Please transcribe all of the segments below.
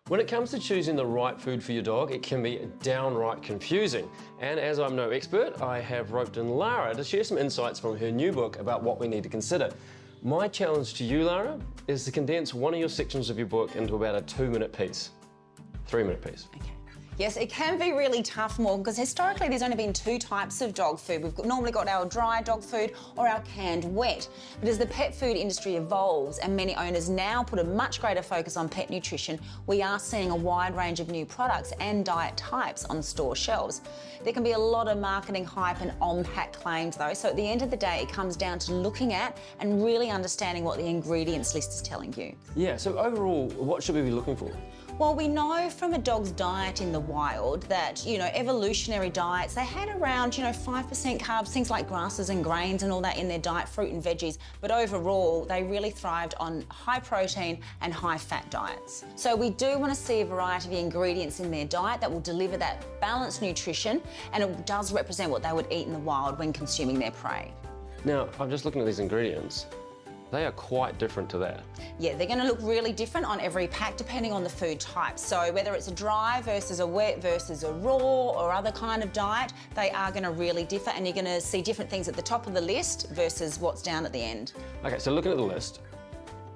When it comes to choosing the right food for your dog, it can be downright confusing. And as I'm no expert, I have roped in Lara to share some insights from her new book about what we need to consider. My challenge to you, Lara, is to condense one of your sections of your book into about a 2-minute piece, 3-minute piece. Okay. Yes, it can be really tough, Morgan, because historically there's only been 2 types of dog food. We've normally got our dry dog food or our canned wet. But as the pet food industry evolves and many owners now put a much greater focus on pet nutrition, we are seeing a wide range of new products and diet types on store shelves. There can be a lot of marketing hype and on-pack claims though, so at the end of the day it comes down to looking at and really understanding what the ingredients list is telling you. Yeah, so overall, what should we be looking for? Well, we know from a dog's diet in the wild that, evolutionary diets, they had around, 5% carbs, things like grasses and grains and all that in their diet, fruit and veggies. But overall, they really thrived on high protein and high fat diets. So we do want to see a variety of ingredients in their diet that will deliver that balanced nutrition, and it does represent what they would eat in the wild when consuming their prey. Now, I'm just looking at these ingredients. They are quite different to that. Yeah, they're going to look really different on every pack depending on the food type. So whether it's a dry versus a wet versus a raw or other kind of diet, they are going to really differ, and you're going to see different things at the top of the list versus what's down at the end. Okay, so looking at the list,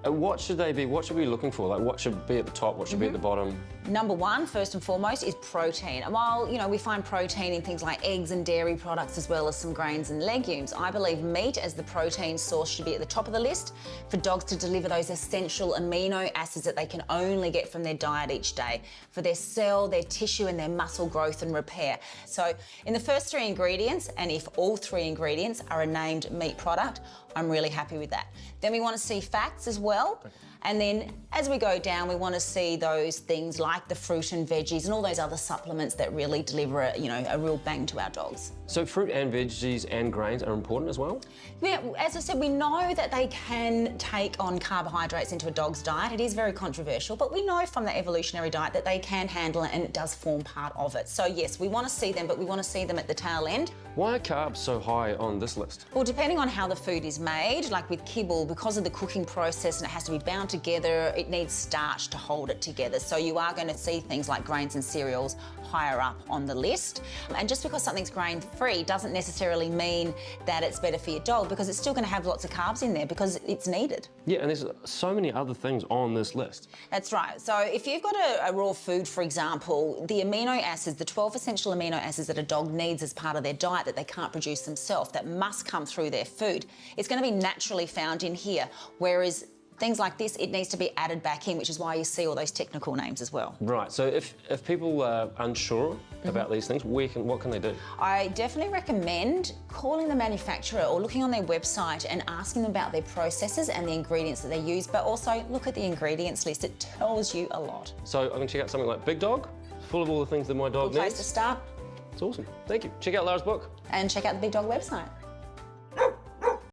what should they be? What should we be looking for? Like, what should be at the top? What should be at the bottom? Number one, first and foremost, is protein. And while, we find protein in things like eggs and dairy products as well as some grains and legumes, I believe meat as the protein source should be at the top of the list for dogs to deliver those essential amino acids that they can only get from their diet each day for their cell, their tissue and their muscle growth and repair. So in the first 3 ingredients, and if all 3 ingredients are a named meat product, I'm really happy with that. Then we want to see fats as well. And then as we go down, we want to see those things like the fruit and veggies and all those other supplements that really deliver a real bang to our dogs. So fruit and veggies and grains are important as well? Yeah, as I said, we know that they can take on carbohydrates into a dog's diet. It is very controversial, but we know from the evolutionary diet that they can handle it and it does form part of it. So yes, we want to see them, but we want to see them at the tail end. Why are carbs so high on this list? Well, depending on how the food is made, like with kibble, because of the cooking process and it has to be bound together, it needs starch to hold it together. So you are going to see things like grains and cereals higher up on the list. And just because something's grain-free doesn't necessarily mean that it's better for your dog, because it's still going to have lots of carbs in there because it's needed. Yeah, and there's so many other things on this list. That's right. So if you've got a raw food, for example, the amino acids, the 12 essential amino acids that a dog needs as part of their diet that they can't produce themselves, that must come through their food, it's going to be naturally found in here, whereas things like this, it needs to be added back in, which is why you see all those technical names as well. Right, so if people are unsure about these things, what can they do? I definitely recommend calling the manufacturer or looking on their website and asking them about their processes and the ingredients that they use, but also look at the ingredients list. It tells you a lot. So I can check out something like Big Dog, full of all the things that my dog Good place needs. to start. It's awesome. Thank you. Check out Lara's book. And check out the Big Dog website.